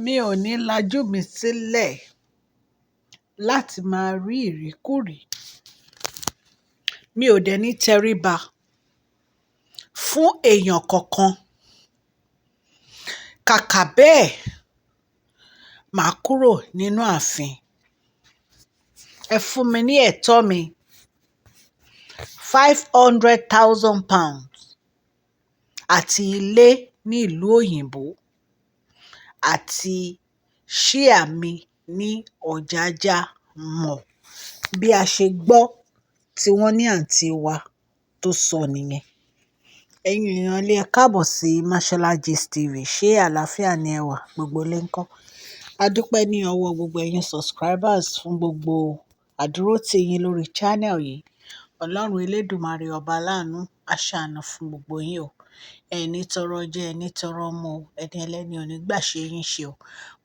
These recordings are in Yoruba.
Mi ò ní lajú mi sílẹ̀ láti máa rí ìríkúrí. Mi ò dẹ̀ ní tẹríba fún èèyàn kankan. Kàkà bẹ́ẹ̀, màá kúrò nínú ààfin. Ẹ fún mi ní ẹ̀tọ́ mi, £500,000 àti ilé ní ìlú òyìnbó àti ṣíà mi ní Ọ̀jájá mall. Bí a ṣe gbọ́ tí wọ́n ní àǹtí wa tó sọ nìyẹn. Ẹ̀yin èèyàn ilé, ẹ káàbọ̀ sí Mashola Gist TV. Ṣé àlàáfíà ni ẹ wà? Gbogbo ilé ńkọ́? A dúpẹ́ ní ọwọ́ gbogbo ẹ̀yin subscribers fún gbogbo àdúrótì yín lórí channel yìí. Ọlọ́run Elédùmarè ọba aláàánú á ṣàánú fún gbogbo yín o. Ẹni tọrọ jẹ, ẹni tọrọ mu o, ẹni ẹlẹ́ni ò ní gbà ṣe yín ṣe o.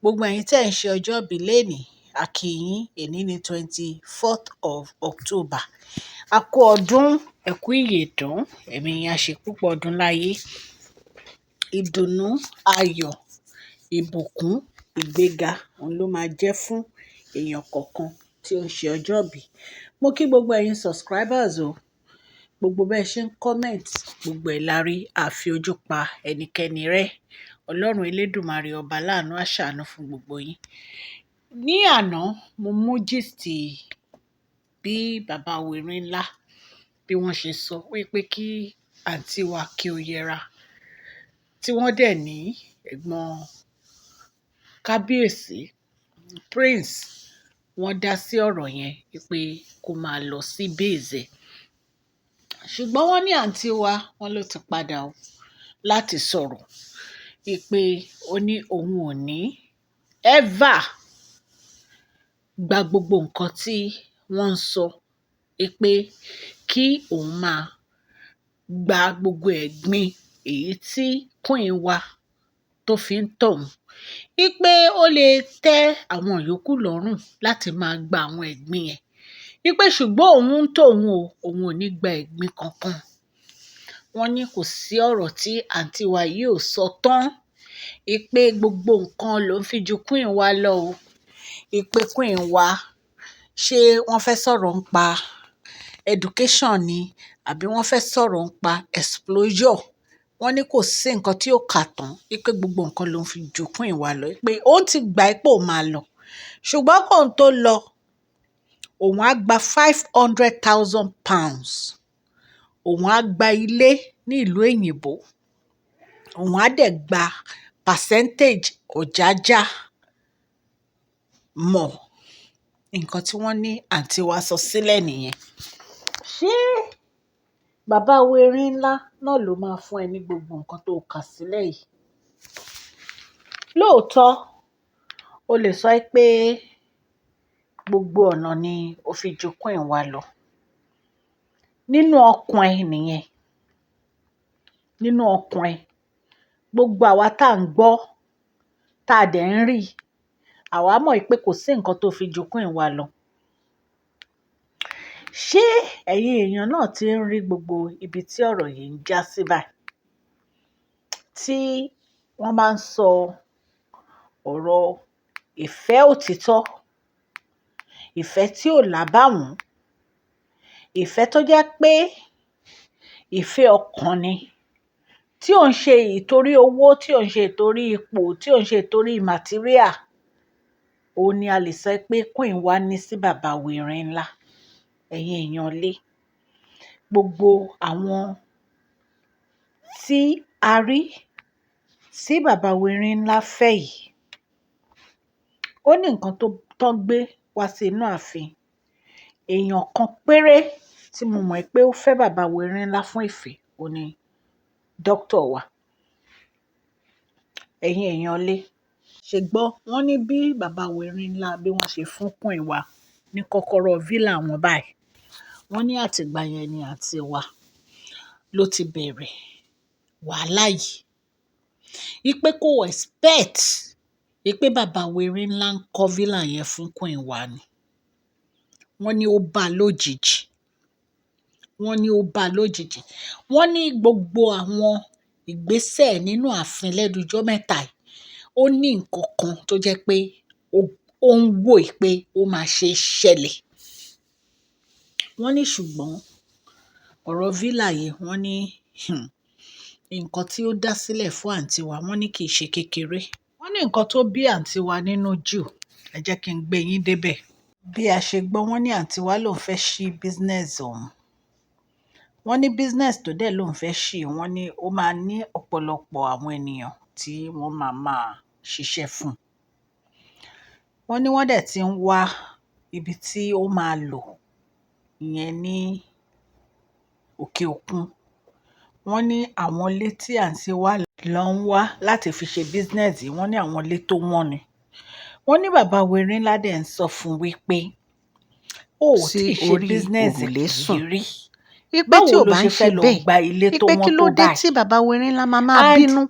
Gbogbo ẹ̀yin tẹ́ ń ṣe ọjọ́ ìbí lénìí, a kí yín. Èní ni 24th of October. A kú ọdún, ẹ kú ìyèdún, ẹ̀mí yín á ṣe púpọ̀ ọdún láyé. Ìdùnnú, ayọ̀, ìbùkún, ìgbéga, òun ló máa jẹ́ fún èèyàn kọ̀ọ̀kan tí ó ń ṣe ọjọ́ ìbí. Mo kí gbogbo ẹ̀yin subscribers o. Gbogbo bẹ́ẹ̀ ṣe ń comment, gbogbo ẹ̀ la rí, a fi ojú pa ẹnikẹ́ni rẹ́. Ọlọ́run Elédùmarè ọba aláàánú á ṣàánú fún gbogbo yín. Ní àná, mo mú gist bí bàbá wèrè ńlá bí wọ́n ṣe sọ wípé kí àǹtí wa kí ó yẹra. Tí wọ́n dẹ̀ ní ẹ̀gbọ́n kábíyèsí, Prince, wọ́n dá sí ọ̀rọ̀ yẹn wípé kó máa lọ sí base ẹ̀. Ṣùgbọ́n wọ́n ní àǹtí wa, wọ́n ló ti padà o láti sọ̀rọ̀ wípé ó ní òun ò ní ever gba gbogbo nǹkan tí wọ́n ń sọ wípé kí òun máa gba gbogbo ẹ̀gbin èyí tí queen wa tó fi ń tọ̀ ọ́n. Wípé ó lè tẹ́ àwọn yòókù lọ́rùn láti máa gba àwọn ẹ̀gbin yẹn. Wípé ṣùgbọ́n òun ń tòun o, òun ò ní gba ẹ̀gbin kankan. Wọ́n ní kò sí ọ̀rọ̀ tí àǹtí wa yìí ò sọ tán. Wípé gbogbo nǹkan ló ń fi ju queen wa lọ o. Wípé queen wa, ṣé wọ́n fẹ́ sọ̀rọ̀ ń pa education ni àbí wọ́n fẹ́ sọ̀rọ̀ ń pa exposure. Wọ́n ní kò sí nǹkan tí ó kà tán. Wípé gbogbo nǹkan ló ń fi ju queen wa lọ. Wípé òun ti gbà pé òun máa lọ. Ṣùgbọ́n kóun tó lọ, òun á gba £500,000. Òun á gba ilé ní ìlú òyìnbó. Òun á dẹ̀ gba percentage Ọ̀jájá mall. Nǹkan tí wọ́n ní àǹtí wa sọ sílẹ̀ nìyẹn. Ṣé bàbá wèrè ńlá náà ló máa fún ẹ ní gbogbo nǹkan tó kà sílẹ̀ yìí? Lóòótọ́, o lè sọ pé gbogbo ọ̀nà ni ó fi ju queen wa lọ. Nínú ọkàn ẹ nìyẹn. Nínú ọkàn ẹ. Gbogbo àwa tá à ń gbọ́, tá a dẹ̀ ń rí, àwa mọ̀ pé kò sí nǹkan tó fi ju queen wa lọ. Ṣé ẹ̀yin èèyàn náà ti ń rí gbogbo ibi tí ọ̀rọ̀ yìí ń já sí báyìí? Tí wọ́n máa ń sọ ọ̀rọ̀ ìfẹ́ òtítọ́, ìfẹ́ tí ò lábàwọ́n, ìfẹ́ tó jẹ́ pé ìfẹ́ ọkàn ni, tí ò ń ṣe ìtorí owó, tí ò ń ṣe ìtorí ipò, tí ò ń ṣe ìtorí material. Òun ni a lè sọ pé queen wa ní sí bàbá wèrè ńlá. Ẹ̀yin èèyàn ilé, gbogbo àwọn tí a rí tí bàbá wèrè ńlá fẹ́ yìí, ó ní nǹkan tó gbé wá sí inú ààfin. Èèyàn kan péré tí mo mọ̀ pé ó fẹ́ bàbá wèrè ńlá fún ìfẹ́, òun ni doctor wa. Ẹ̀yin èèyàn ilé, ṣe gbọ́, wọ́n ní bí bàbá wèrè ńlá bí wọ́n ṣe fún queen wa ní kọ́kọ́rọ́ villa wọn báyìí. Wọ́n ní àtìgbà yẹn ni àǹtí wa ló ti bẹ̀rẹ̀ wàhálà yìí. Wípé kò expect wípé bàbá wèrè ńlá ń kọ́ villa yẹn fún queen wa ni. Wọ́n ní ó bá lójijì. Wọ́n ní ó bá lójijì. Wọ́n ní gbogbo àwọn ìgbésẹ̀ nínú ààfin lẹ́nu ọjọ́ mẹ́ta yìí, ó ní nǹkan kan tó jẹ́ pé ó ń wò pé ó máa ṣe ṣẹlẹ̀. Wọ́n ní ṣùgbọ́n ọ̀rọ̀ villa yìí wọ́n ní nǹkan tí ó dá sílẹ̀ fún àǹtí wa wọ́n ní kì í ṣe kékeré. Wọ́n ní nǹkan tó bí àǹtí wa nínú jù, ẹ jẹ́ kí n gbé yín débẹ̀. Bí a ṣe gbọ́, wọ́n ní àǹtí wa lòun fẹ́ ṣí business ọ̀hún. Wọ́n ní business tó dẹ̀ lòun fẹ́ ṣí, wọ́n ní ó máa ní ọ̀pọ̀lọpọ̀ àwọn ènìyàn tí wọ́n máa ṣiṣẹ́ fún. Wọ́n ní wọ́n dẹ̀ ti ń wá ibi tí ó máa lò, ìyẹn ní òkè òkun. Wọ́n ní àwọn ilé tí àǹtí wa lọ ń wá láti fi ṣe business yìí, wọ́n ní àwọn ilé tó wọ́n ni. Wọ́n ní bàbá Werinla dẹ̀ ń sọ fún wípé ó tí ì ṣe business yìí rí. Ipe tí ò bá ń ṣe bẹ́ẹ̀, ipe kí ló dé tí bàbá Werinla máa bínú?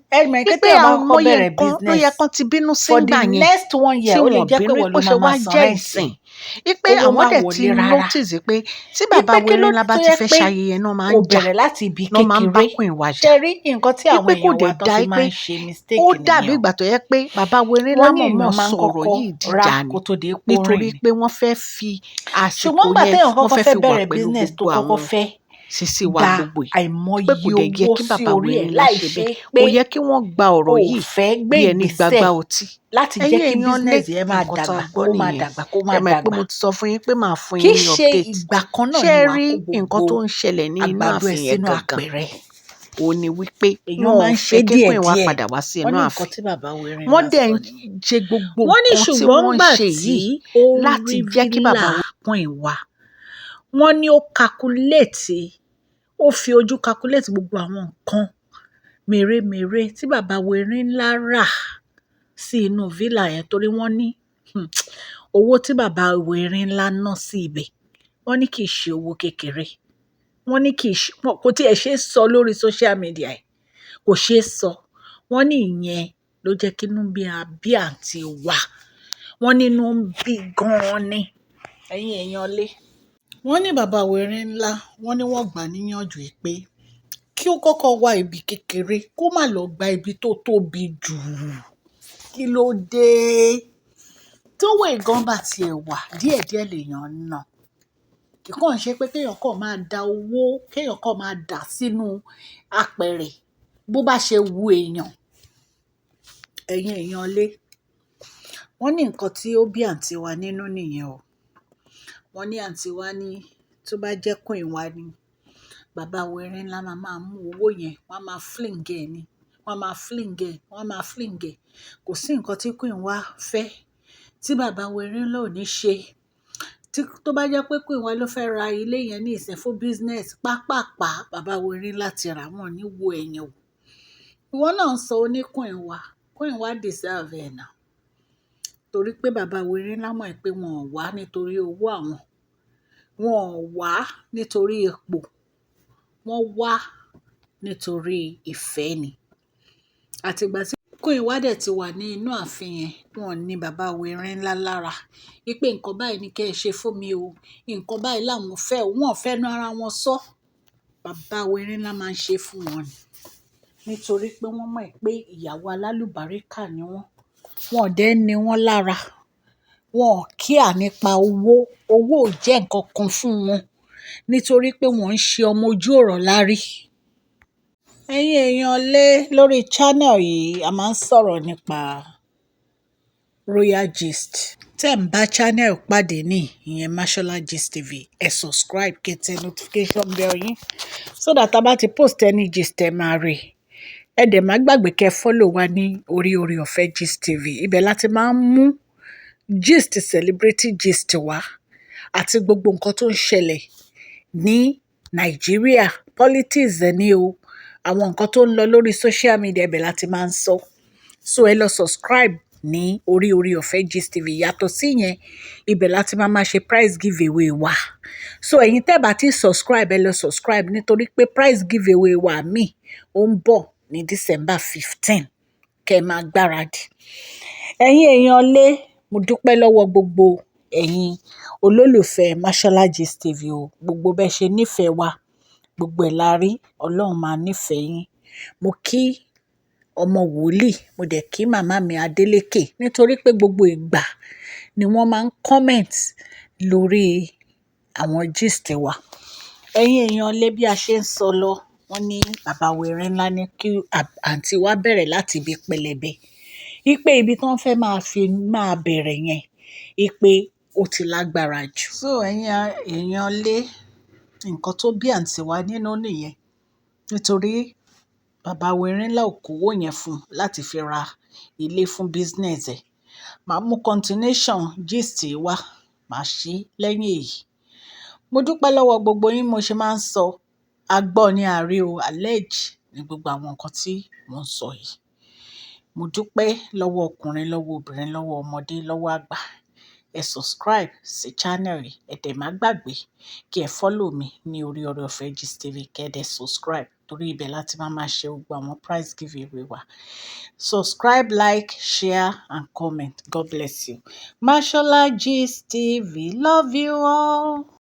Ipe àwọn ọmọye nǹkan ló yẹ kán ti bínú sí ìgbà yẹn tí wọ́n bínú ipò ṣe wá jẹ́ ìsìn. Ipe àwọn dẹ̀ ti notice pé tí bàbá Werinla bá ti fẹ́ ṣayẹyẹ náà máa ń jà, náà máa ń bá Queen wa jà. Ipe kò dẹ̀ dá pé ó dàbí ìgbà tó yẹ pé bàbá Werinla mọ̀ọ́mọ̀ sọ̀rọ̀ yìí dìjà ni nítorí pé wọ́n fẹ́ fi àsìkò yẹn wọ́n fẹ́ fi wà pẹ̀lú gbogbo àwọn sísí wa gbogbo yìí pé kò dẹ̀ yẹ kí bàbá Werinla ṣe bẹ́ẹ̀, kò yẹ kí wọ́n gba ọ̀rọ̀ yìí bí ẹni gbagba ọtí. láti jẹ́ kí business yẹn máa dàgbà kó máa dàgbà kó máa dàgbà. Ẹ mọ̀ pé mo ti sọ fún yín pé màá fún yín ní update. Kì í ṣe ìgbà kan náà ni wàá kó gbogbo nǹkan tó ń ṣẹlẹ̀ ní inú ààfin yẹn gangan ó ní wípé wọ́n wọn ò fẹ́ kí Queen wa padà wá sí inú ààfin. Wọ́n dẹ̀ ń ṣe gbogbo nǹkan tí wọ́n ń ṣe yìí láti jẹ́ kí bàbá Queen wa, wọ́n ní ó calculate, ó fi ojú calculate gbogbo àwọn nǹkan mèremère tí bàbá Werinla rà sí inú villa yẹn, torí wọ́n ní owó tí bàbá Werinla ná sí ibẹ̀, wọ́n ní kì í ṣe owó kékeré. Wọ́n ní kò tiẹ̀ ṣe é sọ lórí social media yìí, kò ṣe é sọ. Wọ́n ní ìyẹn ló jẹ́ kí inú bí àǹtí wa. Wọ́n ní inú ń bí gan-an ni, ẹ̀yin èèyàn lé. Wọ́n ní bàbá Werinla, wọ́n ní wọ́n gbà níyànjú pé kí ó kọ́kọ́ wá ibi kékeré, kó má lọ gba ibi tó tóbi jù. Kí ló dé? Tówó ìgan bá tiẹ̀ wà, díẹ̀díẹ̀ lèèyàn ń ná. Kì í kàn ṣe pé kéèyàn kàn máa da owó, kéèyàn kàn máa dà sínú apẹ̀rẹ̀ bó bá ṣe wu èèyàn. Ẹ̀yin èèyàn lé. Wọ́n ní nǹkan tí ó bí àǹtí wa nínú nìyẹn o. Wọ́n ní àǹtí wa ní tó bá jẹ́ Queen wa ni, bàbá Werinla máa mú owó yẹn, wọ́n máa fling ẹ̀ ni, wọ́n máa fling ẹ̀. Kò sí nǹkan tí Queen wa fẹ́ tí bàbá Werinla ò ní ṣe. Tó bá jẹ́ pé Queen wa ló fẹ́ ra ilé yẹn ní ìsìn fún business, pápápá bàbá Werinla ti rà, wọ́n ní wo ẹ̀yìn o. Ìwọ náà ń sọ oní Queen wa deserve ẹ̀ náà. Torí pé bàbá Werinla mọ̀ pé wọn ò wá nítorí owó àwọn, wọn ò wá nítorí ipò, wọ́n wá nítorí ìfẹ́ ni. Àtìgbà tí Queen wa dẹ̀ ti wà ní inú ààfin yẹn, wọn ní bàbá Werinla lára wípé nǹkan báyìí ni kẹ́ ẹ ṣe fún mi o, nǹkan báyìí làwọn fẹ́ o, wọn ò fẹ́nu ara wọn sọ. Bàbá Werinla máa ń ṣe fún wọn ni, nítorí pé wọ́n mọ̀ pé ìyàwó alálùbáríkà ni wọ́n. Wọn ò dẹ̀ ní wọn lára. Wọn ò care nípa owó. Owó ò jẹ́ nǹkan kan fún wọn, nítorí pé wọ́n ń ṣe ọmọ ojú ọ̀rọ̀ lárí. Ẹ̀yin èèyàn lé, lórí channel yìí a máa ń sọ̀rọ̀ nípa Royal Gist. Tẹ́ ń bá channel pàdé ní ìyẹn Mashola Gist TV, ẹ subscribe kẹ́ tẹ notification bell yín so that a bá ti post any gist ẹ máa rí. Ẹ dẹ̀ má gbàgbé kẹ́ follow wa ní orí Oore-Ọ̀fẹ́ Gist TV. Ibẹ̀ láti máa ń mú gist, celebrity gist wá àti gbogbo nǹkan tó ń ṣẹlẹ̀ ní Nàìjíríà, politics ni o, àwọn nǹkan tó ń lọ lórí social media, ibẹ̀ láti máa ń sọ. So ẹ lọ subscribe ní orí Oore-Ọ̀fẹ́ Gist TV. Yàtọ̀ sí yẹn, ibẹ̀ láti máa ṣe prize giveaway wa. So ẹ̀yin tẹ́ bá ti subscribe, ẹ lọ subscribe, nítorí pé prize giveaway wa mi ó ń bọ̀ ní December 15. Kẹ́ máa gbáradì. Ẹ̀yin èèyàn lé, mo dúpẹ́ lọ́wọ́ gbogbo ẹ̀yin olólùfẹ́ Mashola Gist TV o. Gbogbo bẹ́ẹ̀ ṣe nífẹ̀ẹ́ wa, gbogbo ẹ̀ la rí. Ọlọ́run máa nífẹ̀ẹ́ yín. Mo kí ọmọ wòlíì, mo dẹ̀ kí màmá mi Adélékè nítorí pé gbogbo ìgbà ni wọ́n máa ń comment lórí àwọn gist wa. Ẹ̀yin èèyàn lé bí a ṣe ń sọ lọ, wọ́n ní bàbá wẹrẹ ńlá ní kí àǹtí wa bẹ̀rẹ̀ láti ibi pẹlẹbẹ. Ipe ibi tí wọ́n fẹ́ máa bẹ̀rẹ̀ yẹn, ipe ó ti lágbára jù. So ẹ̀yin èèyàn lé nǹkan tó bí àǹtí wa nínú nìyẹn. Nítorí bàbá wẹrẹ ńlá ò kówó yẹn fún láti fi ra ilé fún business ẹ̀. Màá mú continuation gist wa, màá ṣí lẹ́yìn èyí. Mo dúpẹ́ lọ́wọ́ gbogbo yín, mo ṣe máa ń sọ, agbọ́ ni àrí o, allege ní gbogbo àwọn nǹkan tí mò ń sọ yìí. Mo dúpẹ́ lọ́wọ́ ọkùnrin, lọ́wọ́ obìnrin, lọ́wọ́ ọmọdé, lọ́wọ́ àgbà. Ẹ subscribe sí channel yìí, ẹ dẹ̀ má gbàgbé kí ẹ follow mi ní orí Oore-Ọ̀fẹ́ Gist TV, kí ẹ dẹ̀ subscribe torí ibẹ̀ láti máa ṣe gbogbo àwọn prize giveaway wa. Subscribe, like, share and comment. God bless you. Mashola Gist TV, love you all.